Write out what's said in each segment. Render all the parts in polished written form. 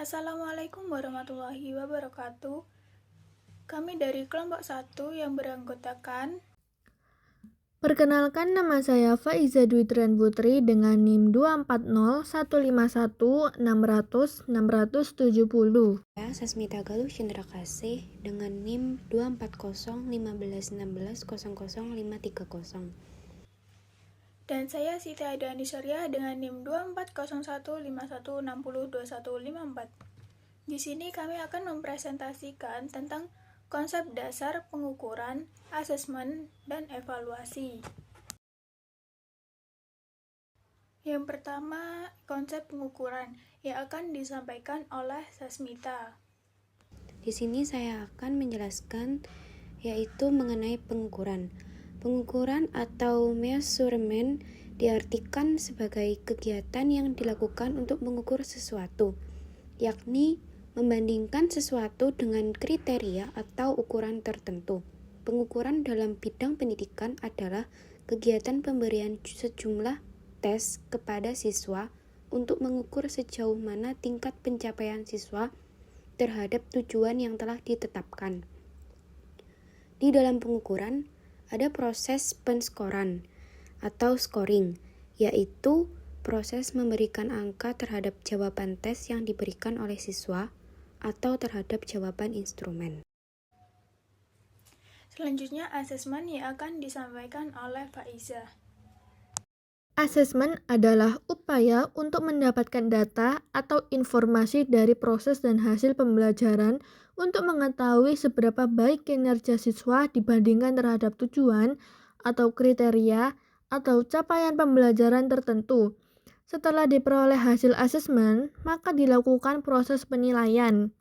Assalamualaikum warahmatullahi wabarakatuh. Kami dari kelompok 1 yang beranggotakan Perkenalkan, nama saya Faiza Dwi Trian Putri dengan NIM 240151600 Saya Sasmita Galuh Cendrakasih dengan NIM 2401516000530. dan saya Siti Aidani Surya dengan NIM 2401516021154. Di sini kami akan mempresentasikan tentang konsep dasar pengukuran, asesmen, dan evaluasi. Yang pertama, konsep pengukuran yang akan disampaikan oleh Sasmita. Di sini saya akan menjelaskan yaitu mengenai pengukuran. Pengukuran atau measurement diartikan sebagai kegiatan yang dilakukan untuk mengukur sesuatu, yakni membandingkan sesuatu dengan kriteria atau ukuran tertentu. Pengukuran dalam bidang pendidikan adalah kegiatan pemberian sejumlah tes kepada siswa untuk mengukur sejauh mana tingkat pencapaian siswa terhadap tujuan yang telah ditetapkan. Di dalam pengukuran, ada proses penskoran atau scoring, yaitu proses memberikan angka terhadap jawaban tes yang diberikan oleh siswa atau terhadap jawaban instrumen. Selanjutnya, asesmen yang akan disampaikan oleh Faiza. Asesmen adalah upaya untuk mendapatkan data atau informasi dari proses dan hasil pembelajaran untuk mengetahui seberapa baik kinerja siswa dibandingkan terhadap tujuan atau kriteria atau capaian pembelajaran tertentu. Setelah diperoleh hasil asesmen, maka dilakukan proses penilaian.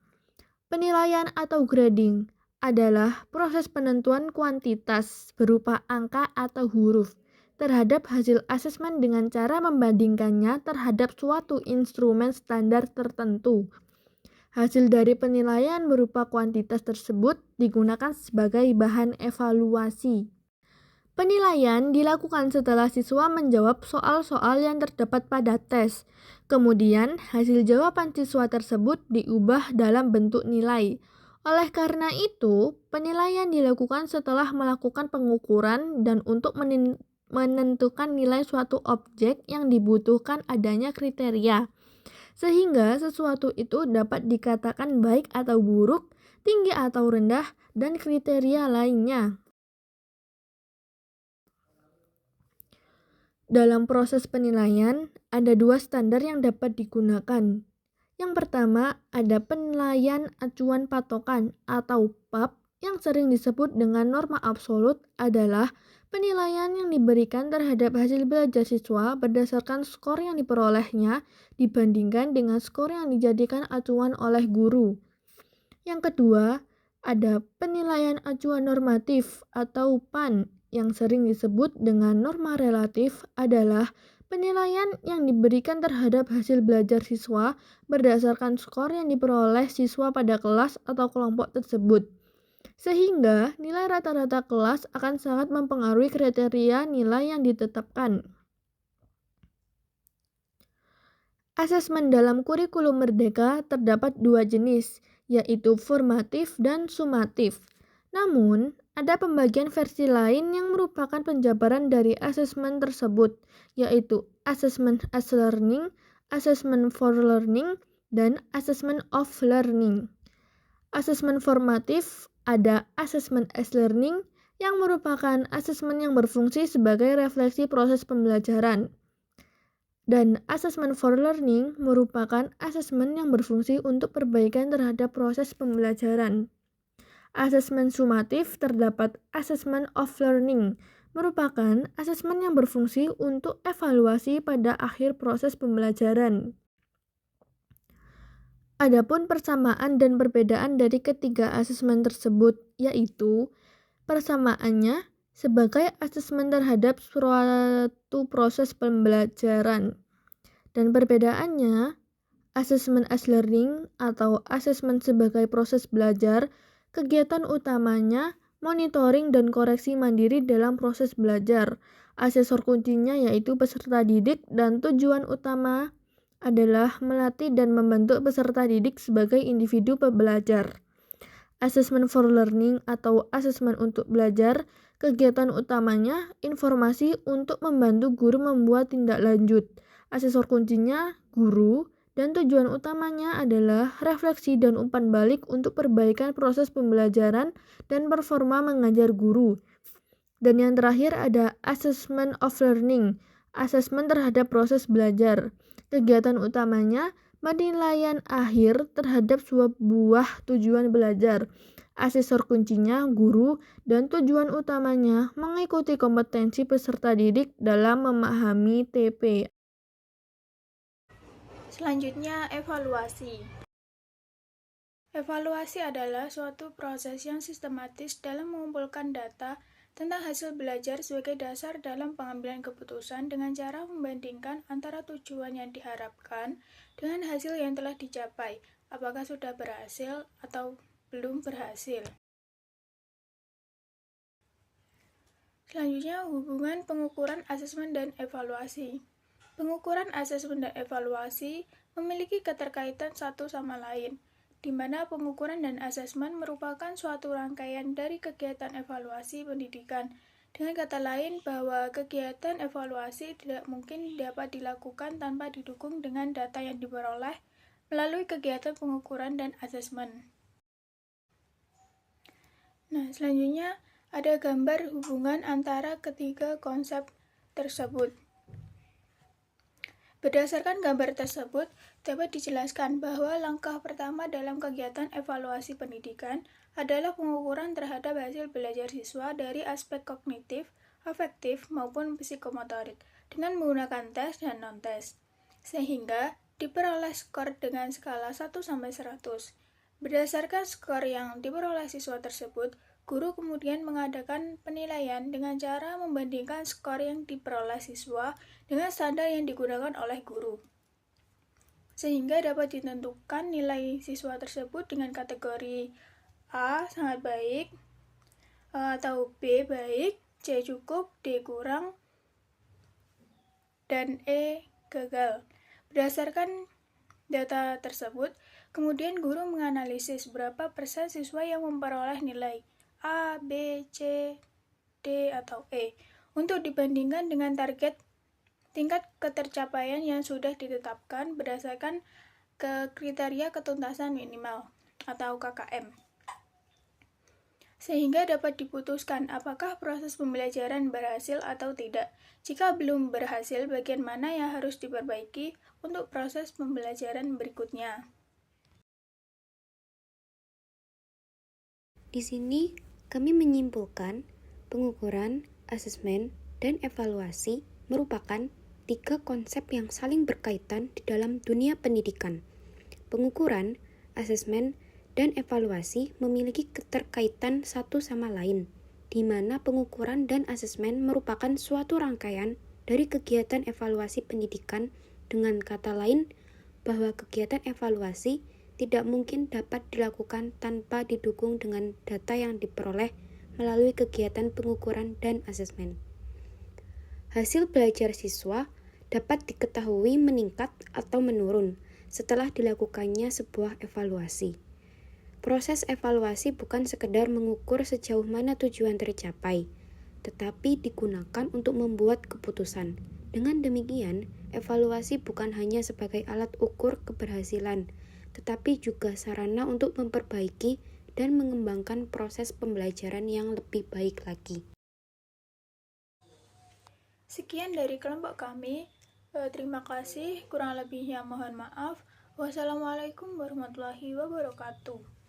Penilaian atau grading adalah proses penentuan kuantitas berupa angka atau huruf terhadap hasil asesmen dengan cara membandingkannya terhadap suatu instrumen standar tertentu. Hasil dari penilaian berupa kuantitas tersebut digunakan sebagai bahan evaluasi. Penilaian dilakukan setelah siswa menjawab soal-soal yang terdapat pada tes. Kemudian, hasil jawaban siswa tersebut diubah dalam bentuk nilai. Oleh karena itu, penilaian dilakukan setelah melakukan pengukuran dan untuk menentukan nilai suatu objek yang dibutuhkan adanya kriteria. Sehingga sesuatu itu dapat dikatakan baik atau buruk, tinggi atau rendah, dan kriteria lainnya. Dalam proses penilaian, ada dua standar yang dapat digunakan. Yang pertama, ada penilaian acuan patokan atau PAP yang sering disebut dengan norma absolut adalah penilaian yang diberikan terhadap hasil belajar siswa berdasarkan skor yang diperolehnya dibandingkan dengan skor yang dijadikan acuan oleh guru. Yang kedua, ada penilaian acuan normatif atau PAN yang sering disebut dengan norma relatif adalah penilaian yang diberikan terhadap hasil belajar siswa berdasarkan skor yang diperoleh siswa pada kelas atau kelompok tersebut. Sehingga nilai rata-rata kelas akan sangat mempengaruhi kriteria nilai yang ditetapkan. Asesmen dalam kurikulum Merdeka terdapat dua jenis, yaitu formatif dan sumatif. Namun, ada pembagian versi lain yang merupakan penjabaran dari asesmen tersebut, yaitu assessment as learning, assessment for learning, dan assessment of learning. Asesmen formatif ada assessment as learning yang merupakan asesmen yang berfungsi sebagai refleksi proses pembelajaran. Dan assessment for learning merupakan asesmen yang berfungsi untuk perbaikan terhadap proses pembelajaran. Asesmen sumatif terdapat assessment of learning, merupakan asesmen yang berfungsi untuk evaluasi pada akhir proses pembelajaran. Adapun persamaan dan perbedaan dari ketiga asesmen tersebut, yaitu persamaannya sebagai asesmen terhadap suatu proses pembelajaran, dan perbedaannya asesmen as learning atau asesmen sebagai proses belajar. Kegiatan utamanya monitoring dan koreksi mandiri dalam proses belajar. Asesor kuncinya yaitu peserta didik dan tujuan utama adalah melatih dan membentuk peserta didik sebagai individu pembelajar. Assessment for learning atau asesmen untuk belajar, kegiatan utamanya informasi untuk membantu guru membuat tindak lanjut. Asesor kuncinya guru, dan tujuan utamanya adalah refleksi dan umpan balik untuk perbaikan proses pembelajaran dan performa mengajar guru. Dan yang terakhir ada assessment of learning, asesmen terhadap proses belajar. Kegiatan utamanya penilaian akhir terhadap sebuah tujuan belajar. Asesor kuncinya guru, dan tujuan utamanya mengikuti kompetensi peserta didik dalam memahami TP. Selanjutnya, evaluasi. Evaluasi adalah suatu proses yang sistematis dalam mengumpulkan data tentang hasil belajar sebagai dasar dalam pengambilan keputusan dengan cara membandingkan antara tujuan yang diharapkan dengan hasil yang telah dicapai, apakah sudah berhasil atau belum berhasil. Selanjutnya, hubungan pengukuran, asesmen, dan evaluasi. Pengukuran, asesmen, dan evaluasi memiliki keterkaitan satu sama lain, di mana pengukuran dan asesmen merupakan suatu rangkaian dari kegiatan evaluasi pendidikan. Dengan kata lain, bahwa kegiatan evaluasi tidak mungkin dapat dilakukan tanpa didukung dengan data yang diperoleh melalui kegiatan pengukuran dan asesmen. Nah, selanjutnya ada gambar hubungan antara ketiga konsep tersebut. Berdasarkan gambar tersebut, dapat dijelaskan bahwa langkah pertama dalam kegiatan evaluasi pendidikan adalah pengukuran terhadap hasil belajar siswa dari aspek kognitif, afektif, maupun psikomotorik dengan menggunakan tes dan non-tes, sehingga diperoleh skor dengan skala 1-100. Berdasarkan skor yang diperoleh siswa tersebut, guru kemudian mengadakan penilaian dengan cara membandingkan skor yang diperoleh siswa dengan standar yang digunakan oleh guru, sehingga dapat ditentukan nilai siswa tersebut dengan kategori A sangat baik, atau B baik, C cukup, D kurang, dan E gagal. Berdasarkan data tersebut, kemudian guru menganalisis berapa persen siswa yang memperoleh nilai A, B, C, D, atau E untuk dibandingkan dengan target tingkat ketercapaian yang sudah ditetapkan berdasarkan kriteria ketuntasan minimal atau KKM, sehingga dapat diputuskan apakah proses pembelajaran berhasil atau tidak. Jika belum berhasil, bagian mana yang harus diperbaiki untuk proses pembelajaran berikutnya. Di sini kami menyimpulkan pengukuran, asesmen, dan evaluasi merupakan 3 konsep yang saling berkaitan di dalam dunia pendidikan. Pengukuran, asesmen, dan evaluasi memiliki keterkaitan satu sama lain, di mana pengukuran dan asesmen merupakan suatu rangkaian dari kegiatan evaluasi pendidikan. Dengan kata lain, bahwa kegiatan evaluasi tidak mungkin dapat dilakukan tanpa didukung dengan data yang diperoleh melalui kegiatan pengukuran dan asesmen. Hasil belajar siswa dapat diketahui meningkat atau menurun setelah dilakukannya sebuah evaluasi. Proses evaluasi bukan sekedar mengukur sejauh mana tujuan tercapai, tetapi digunakan untuk membuat keputusan. Dengan demikian, evaluasi bukan hanya sebagai alat ukur keberhasilan, tetapi juga sarana untuk memperbaiki dan mengembangkan proses pembelajaran yang lebih baik lagi. Sekian dari kelompok kami. Terima kasih. Kurang lebihnya mohon maaf. Wassalamualaikum warahmatullahi wabarakatuh.